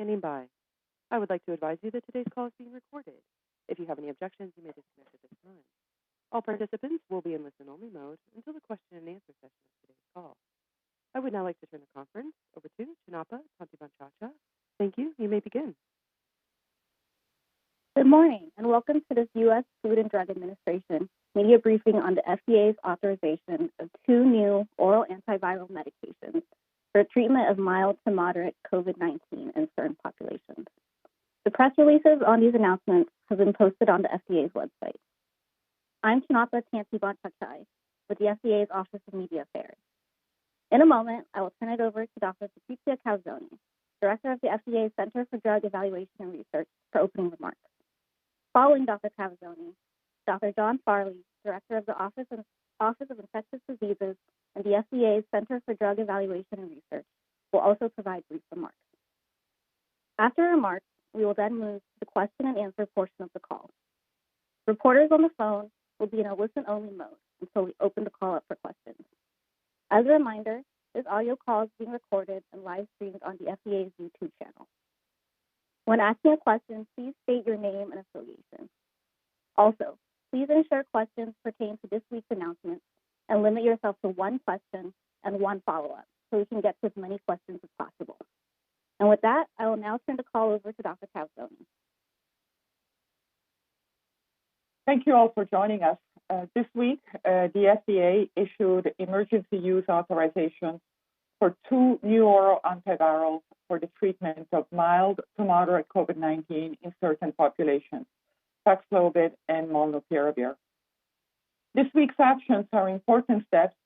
standing by. I would like to advise you that today's call is being recorded. If you have any objections, you may disconnect at this time. All participants will be in listen-only mode until the question and answer session of today's call. I would now like to turn the conference over to Chinapa Tantibanchacha. Thank you. You may begin. Good morning, and welcome to this U.S. Food and Drug Administration media briefing on the FDA's authorization of 2 new oral antiviral medications for treatment of mild to moderate COVID-19 in certain populations. The press releases on these announcements have been posted on the FDA's website. I'm Chinapa Tantibanchacha with the FDA's Office of Media Affairs. In a moment, I will turn it over to Dr. Patrizia Calzoni, Director of the FDA's Center for Drug Evaluation and Research, for opening remarks. Following Dr. Calzoni, Dr. John Farley, Director of the Office of Infectious Diseases and the FDA's Center for Drug Evaluation and Research, will also provide brief remarks. After remarks, we will then move to the question and answer portion of the call. Reporters on the phone will be in a listen-only mode until we open the call up for questions. As a reminder, this audio call is being recorded and live streamed on the FDA's YouTube channel. When asking a question, please state your name and affiliation. Also, please ensure questions pertain to this week's announcements and limit yourself to one question and one follow-up so we can get to as many questions as possible. And with that, I will now turn the call over to Dr. Calzoni. Thank you all for joining us. This week, the FDA issued emergency use authorization for 2 new oral antivirals for the treatment of mild to moderate COVID-19 in certain populations, Paxlovid and molnupiravir. This week's actions are important steps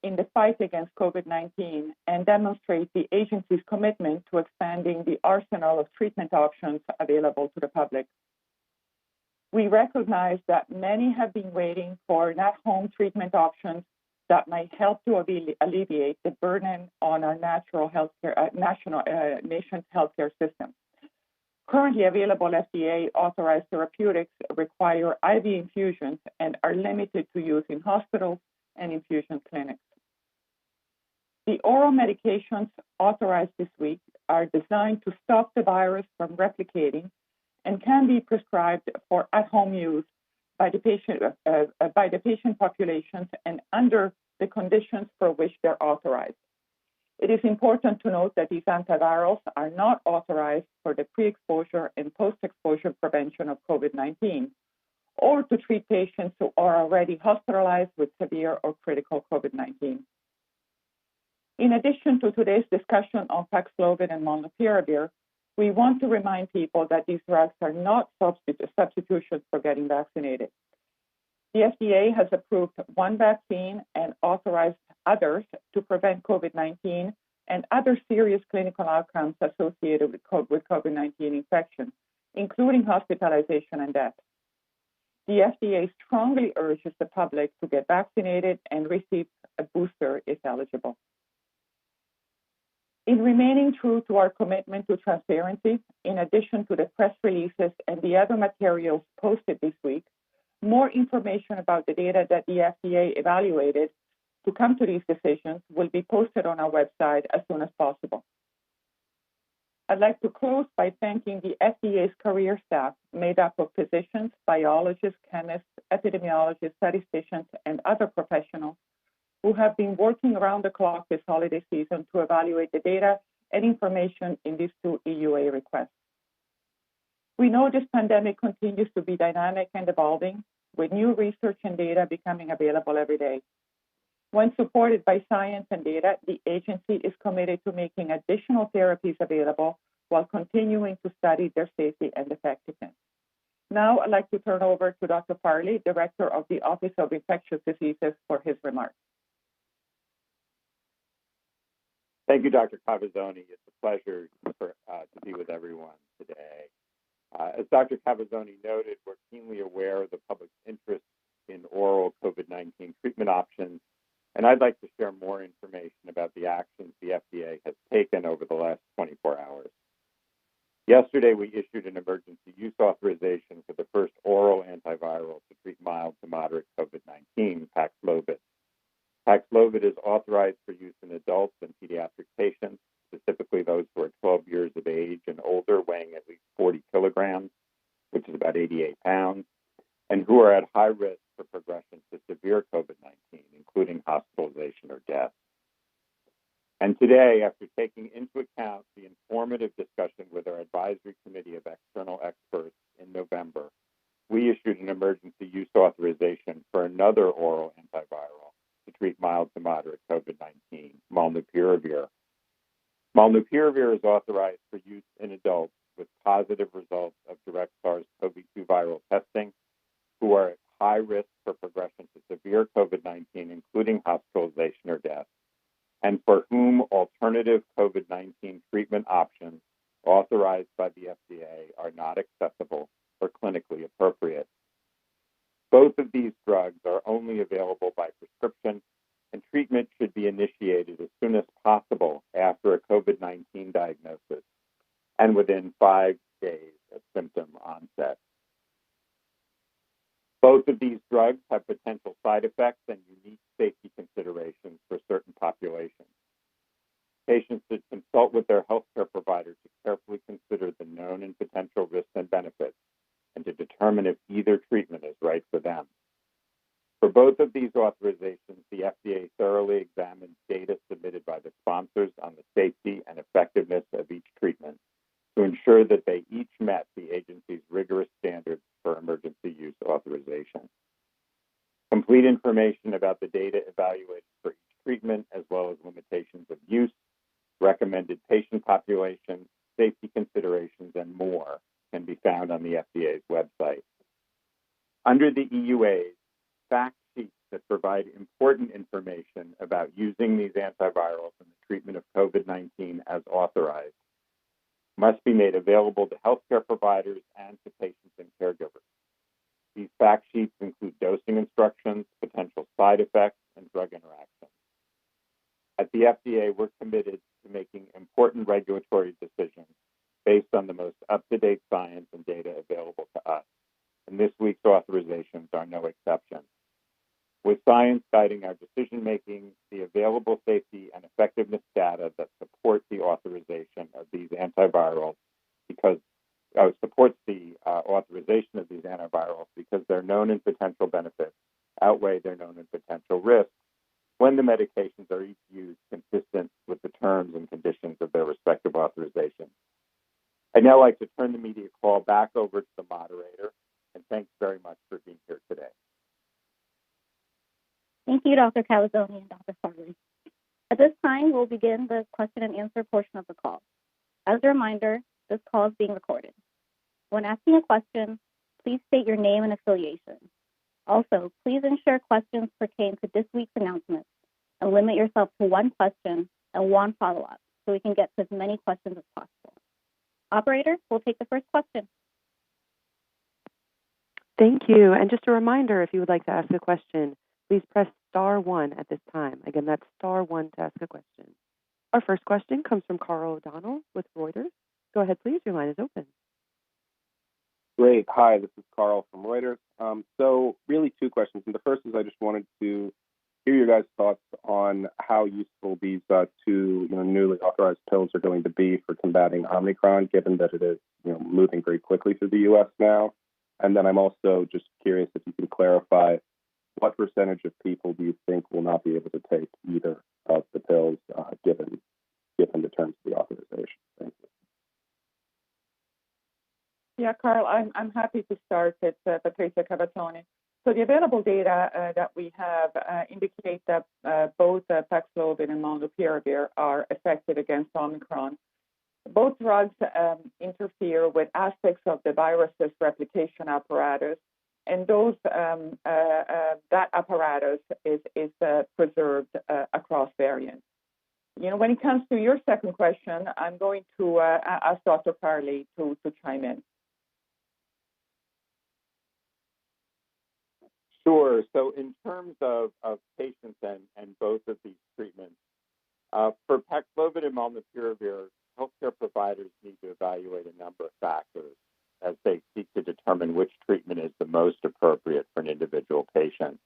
in the fight against COVID-19 and demonstrate the agency's commitment to expanding the arsenal of treatment options available to the public. We recognize that many have been waiting for at-home treatment options that might help to alleviate the burden on our national nation's healthcare system. Currently available FDA-authorized therapeutics require IV infusions and are limited to use in hospitals and infusion clinics. The oral medications authorized this week are designed to stop the virus from replicating and can be prescribed for at-home use by the patient populations and under the conditions for which they're authorized. It is important to note that these antivirals are not authorized for the pre-exposure and post-exposure prevention of COVID-19 or to treat patients who are already hospitalized with severe or critical COVID-19. In addition to today's discussion on Paxlovid and molnupiravir, we want to remind people that these drugs are not substitutions for getting vaccinated. The FDA has approved one vaccine and authorized others to prevent COVID-19 and other serious clinical outcomes associated with COVID-19 infection, including hospitalization and death. The FDA strongly urges the public to get vaccinated and receive a booster if eligible. In remaining true to our commitment to transparency, in addition to the press releases and the other materials posted this week, more information about the data that the FDA evaluated to come to these decisions will be posted on our website as soon as possible. I'd like to close by thanking the FDA's career staff made up of physicians, biologists, chemists, epidemiologists, statisticians, and other professionals who have been working around the clock this holiday season to evaluate the data and information in these 2 EUA requests. We know this pandemic continues to be dynamic and evolving, with new research and data becoming available every day. When supported by science and data, the agency is committed to making additional therapies available while continuing to study their safety and effectiveness. Now, I'd like to turn over to Dr. Farley, Director of the Office of Infectious Diseases, for his remarks. Thank you, Dr. Cavazzoni. It's a pleasure to be with everyone today. As Dr. Cavazzoni noted, we're keenly aware of the public's interest in oral COVID-19 treatment options, and I'd like to share more information about the actions the FDA has taken over the last 24 hours. Yesterday, we issued an emergency use authorization for the first oral antiviral to treat mild to moderate COVID-19, Paxlovid. Paxlovid is authorized for use in adults and pediatric patients, specifically specifically those who are 12 years of age and older, weighing at least 40 kilograms, which is about 88 pounds, and who are at high risk for progression to severe COVID-19, including hospitalization or death. And today, after taking into account the informative discussion with our advisory committee of external experts in November, we issued an emergency use authorization for another oral antiviral to treat mild to moderate COVID-19, molnupiravir. Molnupiravir is authorized for use in adults with positive results of direct SARS-CoV-2 viral testing who are at high risk for progression to severe COVID-19, including hospitalization or death, and for whom alternative COVID-19 treatment options authorized by the FDA are not accessible or clinically appropriate. Both of these drugs are only available by prescription, and treatment should be initiated as soon as possible after a COVID-19 diagnosis and within 5 days of symptom onset. Both of these drugs have potential side effects and unique safety considerations for certain populations. Patients should consult with their healthcare provider to carefully consider the known and potential risks and benefits and to determine if either treatment is right for them. For both of these authorizations, the FDA thoroughly examined data submitted by the sponsors on the safety and effectiveness of each treatment to ensure that they each met the agency's rigorous standards for emergency use authorization. Complete information about the data evaluated for each treatment, as well as limitations of use, recommended patient population, safety considerations, and more can be found on the FDA's website. Under the EUAs, fact sheets that provide important information about using these antivirals in the treatment of COVID-19 as authorized must be made available to healthcare providers and to patients and caregivers. These fact sheets include dosing instructions, potential side effects, and drug interactions. At the FDA, we're committed to making important regulatory decisions based on the most up-to-date science and data available to us, and this week's authorizations are no exception. With science guiding our decision-making, the available safety and effectiveness data that support the authorization of these antivirals supports the authorization of these antivirals because their known and potential benefits outweigh their known and potential risks when the medications are each used consistent with the terms and conditions of their respective authorizations. I'd now like to turn the media call back over to the moderator, and thanks very much for being here today. Thank you, Dr. Cavazzoni and Dr. Farley. At this time, we'll begin the question and answer portion of the call. As a reminder, this call is being recorded. When asking a question, please state your name and affiliation. Also, please ensure questions pertain to this week's announcements and limit yourself to one question and one follow-up so we can get to as many questions as possible. Operator, we'll take the first question. Thank you. And just a reminder, if you would like to ask a question, please press *1 at this time. Again, that's *1 to ask a question. Our first question comes from Carl O'Donnell with Reuters. Go ahead, please. Your line is open. Great. Hi, this is Carl from Reuters. So really two questions. And the first is I just wanted to hear your guys' thoughts on how useful these two newly authorized pills are going to be for combating Omicron, given that it is moving very quickly through the U.S. now. And then I'm also just curious if you can clarify what percentage of people do you think will not be able to take either of the pills given the terms of the authorization? Thank you. Yeah, Carl, I'm happy to start with Patricia Cavazzoni. So the available data that we have indicate that both Paxlovid and molnupiravir are effective against Omicron. Both drugs interfere with aspects of the virus's replication apparatus, and those that apparatus is preserved across variants. When it comes to your second question, I'm going to ask Dr. Farley to chime in. Sure. So in terms of patients and both of these treatments, for Paxlovid and molnupiravir, healthcare providers need to evaluate a number of factors as they seek to determine which treatment is the most appropriate for an individual patient.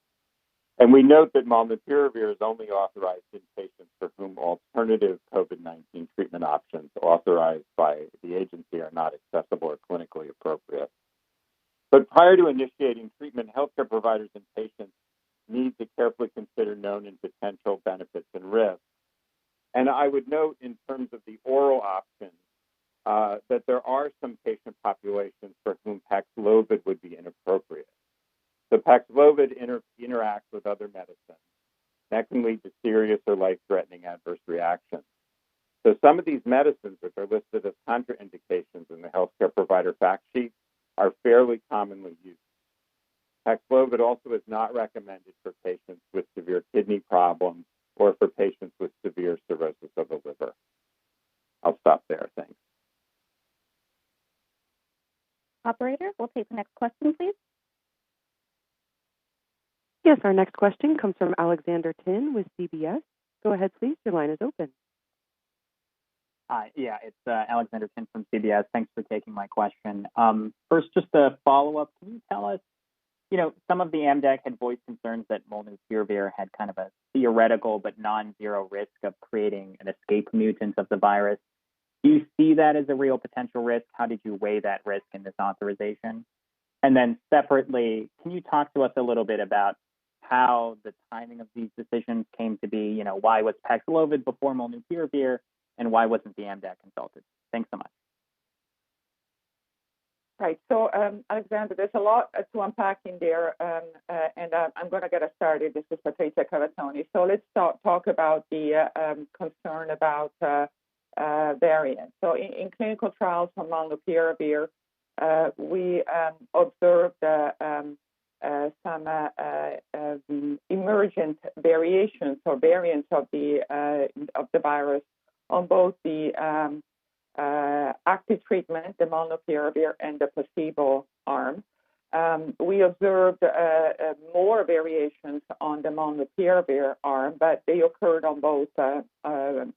And we note that molnupiravir is only authorized in patients for whom alternative COVID-19 treatment options authorized by the agency are not accessible or clinically appropriate. But prior to initiating treatment, healthcare providers and patients need to carefully consider known and potential benefits and risks. And I would note in terms of the oral options that there are some patient populations for whom Paxlovid would be inappropriate. So Paxlovid interacts with other medicines. That can lead to serious or life-threatening adverse reactions. So some of these medicines, which are listed as contraindications in the healthcare provider fact sheet, are fairly commonly used. Paxlovid also is not recommended for patients with severe kidney problems or for patients with severe cirrhosis of the liver. I'll stop there. Thanks. Operator, we'll take the next question, please. Yes, our next question comes from Alexander Tin with CBS. Go ahead, please. Your line is open. Hi, it's Alexander Tin from CBS. Thanks for taking my question. First, just a follow-up. Can you tell us, some of the AMDEC had voiced concerns that molnupiravir had kind of a theoretical but non-zero risk of creating an escape mutant of the virus. Do you see that as a real potential risk? How did you weigh that risk in this authorization? And then separately, can you talk to us a little bit about how the timing of these decisions came to be? Why was Paxlovid before molnupiravir, and why wasn't the AMDEC consulted? Thanks so much. Right. So, Alexander, there's a lot to unpack in there, and I'm going to get us started. This is Patrizia Cavazzoni. So let's talk about the concern about variants. So in clinical trials for molnupiravir, we observed some emergent variations or variants of the virus on both the active treatment, the molnupiravir, and the placebo arm. We observed more variations on the molnupiravir arm, but they occurred on both on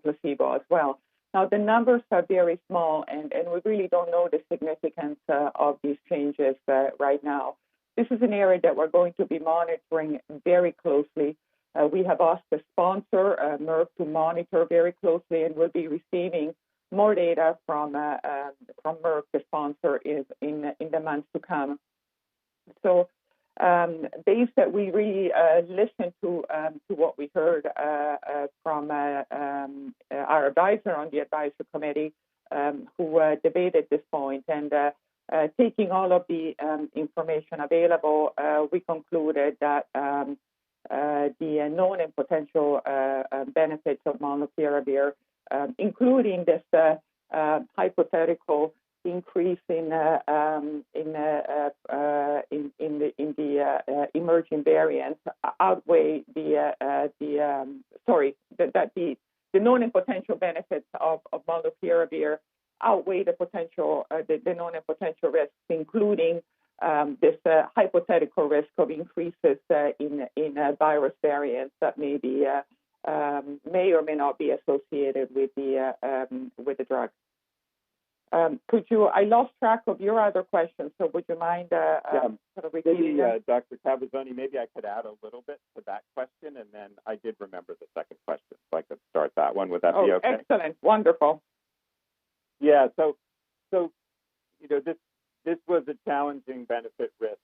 placebo as well. Now, the numbers are very small, and we really don't know the significance of these changes right now. This is an area that we're going to be monitoring very closely. We have asked the sponsor, Merck, to monitor very closely, and we'll be receiving more data from Merck, the sponsor, is in the months to come. So, based that we really listened to what we heard from our advisor on the advisory committee, who debated this point, and taking all of the information available, we concluded that the known and potential benefits of molnupiravir, including this hypothetical increase in the emerging variants, outweigh the known and potential benefits of molnupiravir outweigh the potential the known and potential risks, including this hypothetical risk of increases in virus variants that may or may not be associated with the drug. I lost track of your other questions, so would you mind sort of repeating them? Dr. Cavazzoni, maybe I could add a little bit to that question, and then I did remember the second question, so I could start that one. Would that be okay? Excellent. Wonderful. Yeah, so this was a challenging benefit-risk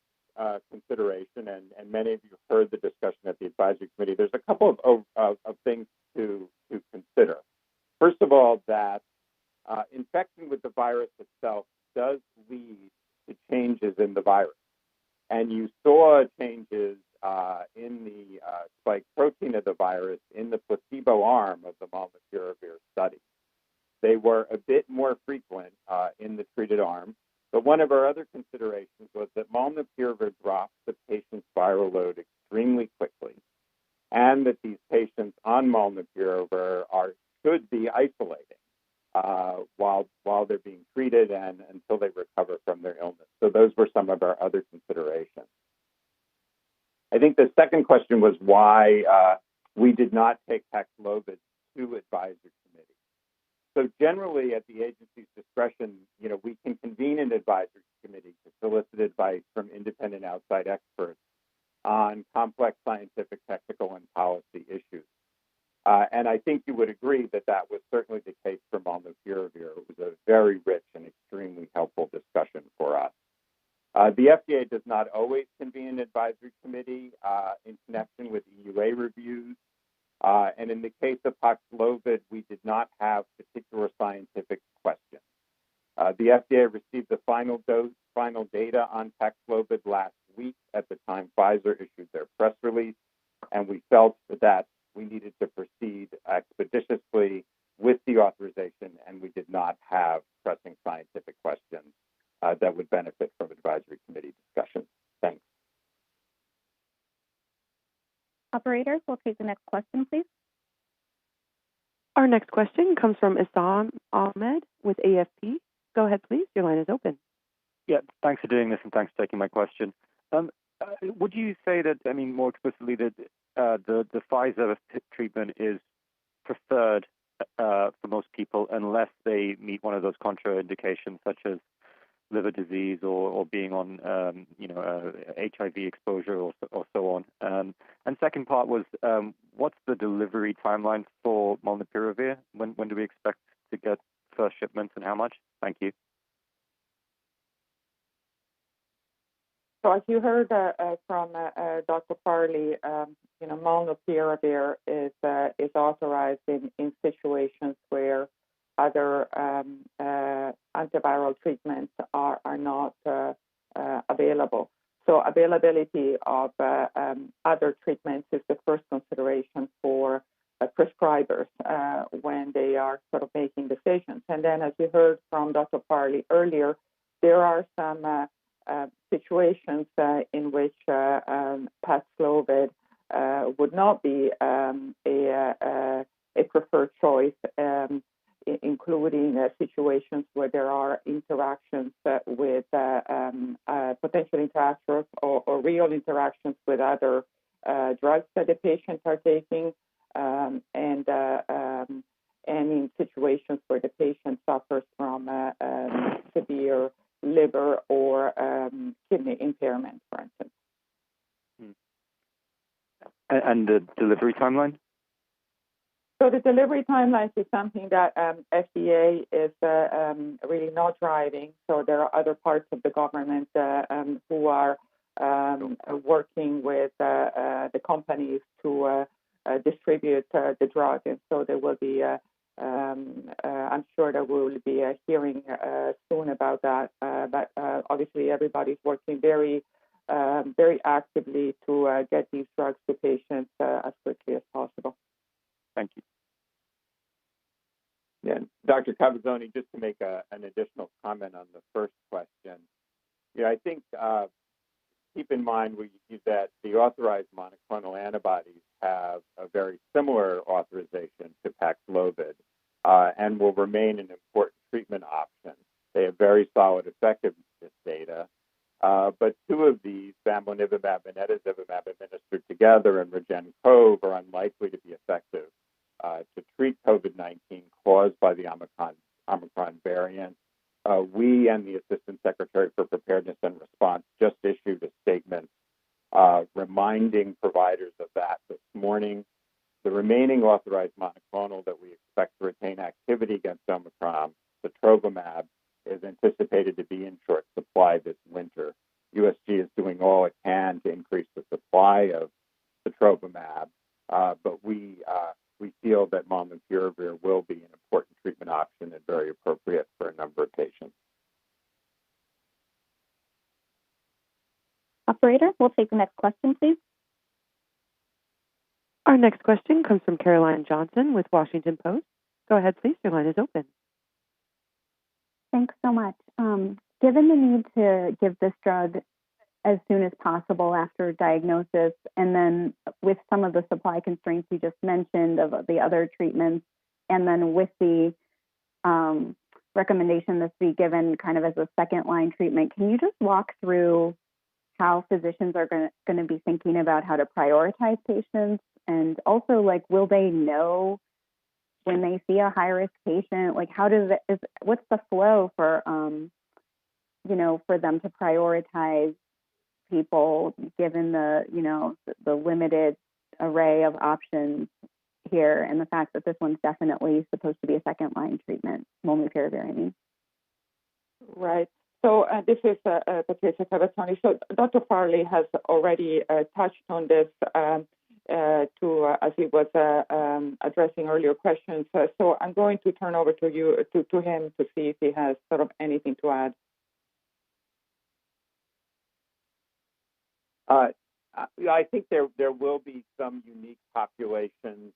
consideration, and many of you heard the discussion at the advisory committee. There's a couple of things to consider. First of all, that infection with the virus itself does lead to changes in the virus. And you saw changes in the spike protein of the virus in the placebo arm of the molnupiravir study. They were a bit more frequent in the treated arm, but one of our other considerations was that molnupiravir drops the patient's viral load extremely quickly, and that these patients on molnupiravir should be isolating while they're being treated and until they recover from their illness. So those were some of our other considerations. I think the second question was why we did not take Paxlovid to advisory committee. So generally, at the agency's discretion, we can convene an advisory committee to solicit advice from independent outside experts on complex scientific, technical, and policy issues. And I think you would agree that that was certainly the case for molnupiravir. It was a very rich and extremely helpful discussion for us. The FDA does not always convene an advisory committee in connection with EUA reviews. And in the case of Paxlovid, we did not have particular scientific questions. The FDA received the final data on Paxlovid last week at the time Pfizer issued their press release, and we felt that we needed to proceed expeditiously with the authorization, and we did not have pressing scientific questions that would benefit from advisory committee discussion. Thanks. Operators, we'll take the next question, please. Our next question comes from Issam Ahmed with AFP. Go ahead, please. Your line is open. Yeah, thanks for doing this and thanks for taking my question. Would you say that, I mean, more explicitly, that the Pfizer treatment is preferred for most people unless they meet one of those contraindications such as liver disease or being on, HIV exposure or so on? And second part was, what's the delivery timeline for molnupiravir? When do we expect to get first shipments and how much? Thank you. So as you heard from Dr. Farley, molnupiravir is authorized in situations where other antiviral treatments are not available. So availability of other treatments is the first consideration for prescribers when they are sort of making decisions. And then, as you heard from Dr. Farley earlier, there are some situations in which Paxlovid would not be a preferred choice, including situations where there are interactions with potential interactions or real interactions with other drugs that the patients are taking, and in situations where the patient suffers from severe liver or kidney impairment, for instance. And the delivery timeline? So the delivery timelines is something that FDA is really not driving. So there are other parts of the government who are working with the companies to distribute the drug. And so there will be, I'm sure that we will be hearing soon about that. But obviously everybody's working very actively to get these drugs to patients as quickly as possible. Thank you. Yeah, Dr. Cavazzoni, just to make an additional comment on the first question. Yeah, I think keep in mind that the authorized monoclonal antibodies have a very similar authorization to Paxlovid and will remain an important treatment option. They have very solid effectiveness data. But two of these, bamlanivimab and etesevimab, administered together in REGEN-COV, are unlikely to be effective to treat COVID-19 caused by the Omicron variant. We and the Assistant Secretary for Preparedness and Response just issued a statement reminding providers of that this morning. The remaining authorized monoclonal that we expect to retain activity against Omicron, sotrovimab, is anticipated to be in short supply this winter. USG is doing all it can to increase the supply of sotrovimab, but we feel that molnupiravir will be an important treatment option and very appropriate for a number of patients. Operator, we'll take the next question, please. Our next question comes from Caroline Johnson with Washington Post. Go ahead, please. Your line is open. Thanks so much. Given the need to give this drug as soon as possible after diagnosis, and then with some of the supply constraints you just mentioned of the other treatments, and then with the recommendation this be given kind of as a second-line treatment, can you just walk through how physicians are going to be thinking about how to prioritize patients? And also, like, will they know when they see a high-risk patient? Like, what's the flow for, for them to prioritize people given the limited array of options here and the fact that this one's definitely supposed to be a second-line treatment, molnupiravir, I mean. Right. So this is Patricia Cavazzoni. So Dr. Farley has already touched on this as he was addressing earlier questions. So I'm going to turn over to him to see if he has sort of anything to add. I think there will be some unique populations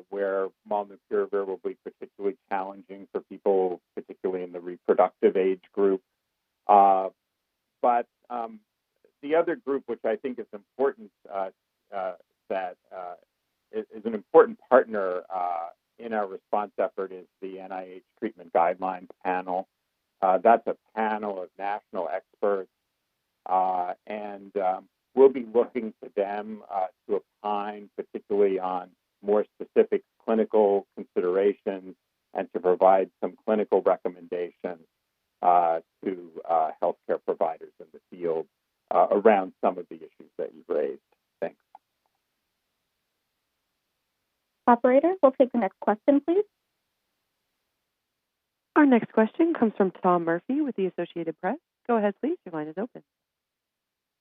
where molnupiravir will be particularly challenging for people, particularly in the reproductive age group. But the other group, which I think is important, that is an important partner in our response effort, is the NIH Treatment Guidelines Panel. That's a panel of national experts, and we'll be looking to them to opine, particularly on more specific clinical considerations and to provide some clinical recommendations to healthcare providers in the field around some of the issues that you've raised. Thanks. Operator, we'll take the next question, please. Our next question comes from Tom Murphy with the Associated Press. Go ahead, please. Your line is open.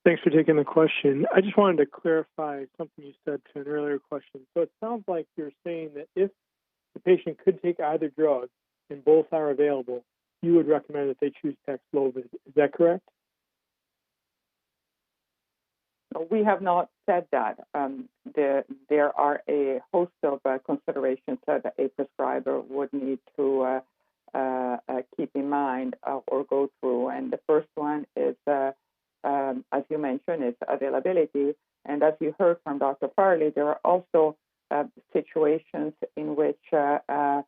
Thanks for taking the question. I just wanted to clarify something you said to an earlier question. So it sounds like you're saying that if the patient could take either drug and both are available, you would recommend that they choose Paxlovid. Is that correct? We have not said that. There are a host of considerations that a prescriber would need to keep in mind or go through. And the first one is, as you mentioned, is availability. And as you heard from Dr. Farley, there are also situations in which the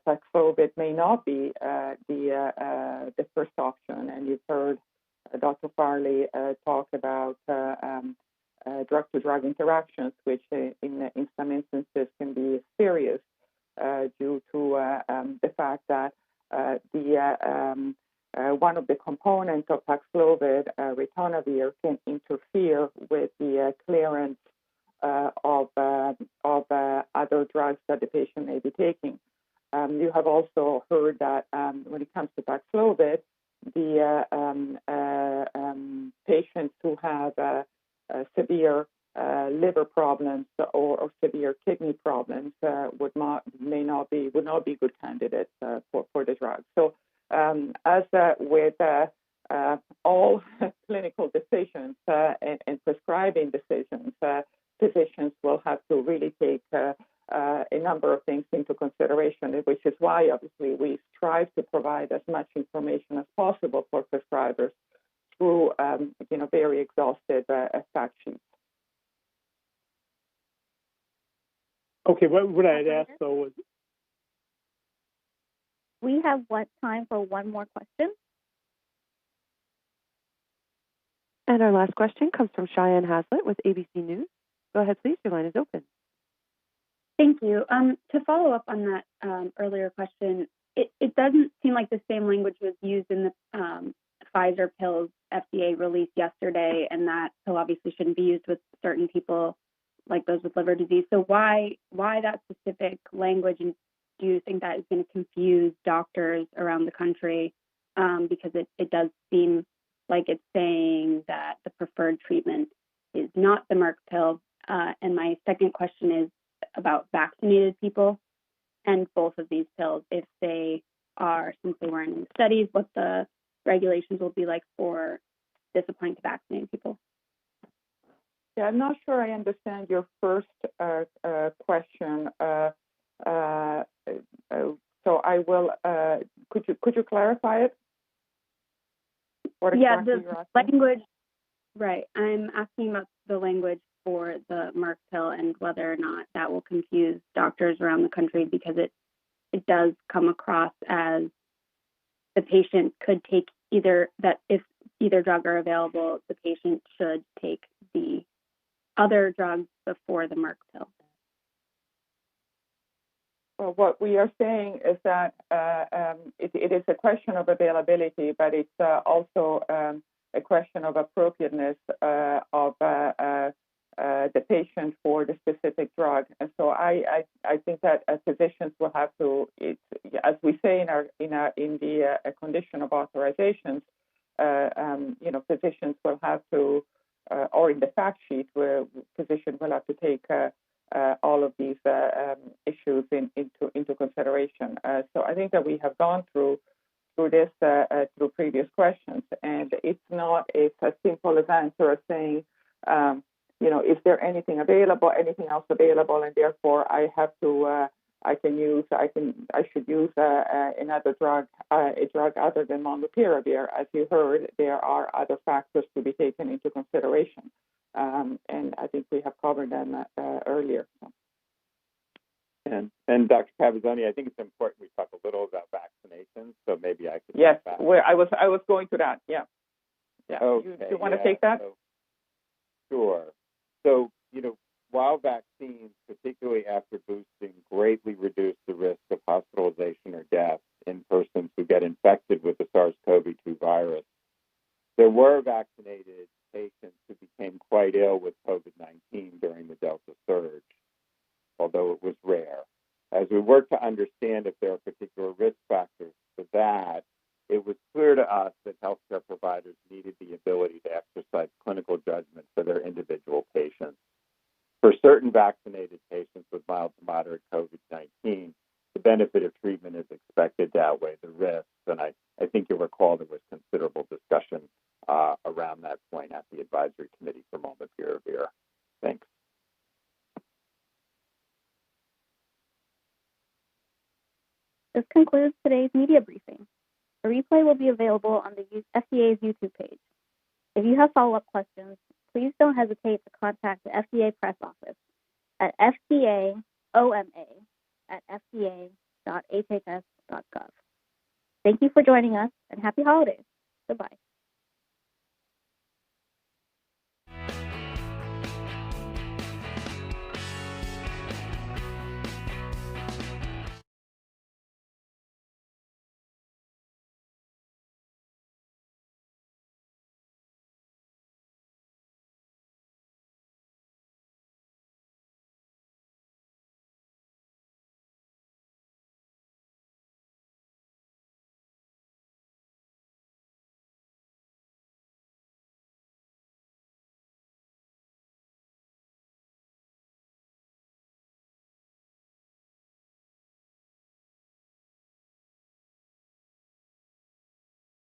Paxlovid may not be the first option. And you've heard Dr. Farley talk about drug-to-drug interactions, which in some instances can be serious due to the fact that one of the components of Paxlovid, ritonavir, can interfere with the clearance of other drugs that the patient may be taking. You have also heard that when it comes to Paxlovid, the patients who have severe liver problems or severe kidney problems would not be good candidates for the drug. So as with all clinical decisions and prescribing decisions, physicians will have to really take a number of things into consideration, which is why obviously we strive to provide as much information as possible for prescribers through very exhaustive fact sheets. Okay, what I had asked though was, we have time for one more question. And our last question comes from Cheyenne Haslett with ABC News. Go ahead, please. Your line is open. Thank you. To follow up on that earlier question, it doesn't seem like the same language was used in the Pfizer pills FDA released yesterday, and that pill obviously shouldn't be used with certain people like those with liver disease. So why that specific language, and do you think that is going to confuse doctors around the country? Because it does seem like it's saying that the preferred treatment is not the Merck pill. And my second question is about vaccinated people and both of these pills. If they are, since they weren't in studies, what the regulations will be like for this applying to vaccinated people. Yeah, I'm not sure I understand your first question. So I will. Could you clarify it? What exactly the language. Right. I'm asking about the language for the Merck pill and whether or not that will confuse doctors around the country, because it does come across as the patient could take if either drug are available, the patient should take the other drugs before the Merck pill. Well, what we are saying is that it is a question of availability, but it's also a question of appropriateness of the patient for the specific drug. And so I think that physicians will have to, as we say in the condition of authorizations, physicians will have to, or in the fact sheet, where physicians will have to take all of these issues into consideration. So I think that we have gone through this through previous questions, and it's not as simple as answer as saying, is there anything else available, and therefore I have to, I should use another drug, a drug other than molnupiravir. As you heard, there are other factors to be taken into consideration, and I think we have covered them earlier. So. And Dr. Cavazzoni, I think it's important we talk a little about vaccinations. So maybe I could. Yes, where I was going to that. Yeah. Okay, you want to take that? So, sure. So, while vaccines, particularly after boosting, greatly reduce the risk of hospitalization or death in persons who get infected with the SARS-CoV-2 virus, there were vaccinated patients who became quite ill with COVID-19 during the Delta surge, although it was rare. As we work to understand if there are particular risk factors for that, it was clear to us that healthcare providers needed the ability to exercise clinical judgment for their individual patients. For certain vaccinated patients with mild to moderate COVID-19, the benefit of treatment is expected to outweigh the risks, and I think you'll recall there was considerable discussion around that point at the Advisory Committee for molnupiravir. Thanks. This concludes today's media briefing. A replay will be available on the FDA's YouTube page. If you have follow-up questions, please don't hesitate to contact the FDA press office at fdaoma@fda.hhs.gov. Thank you for joining us, and happy holidays. Goodbye.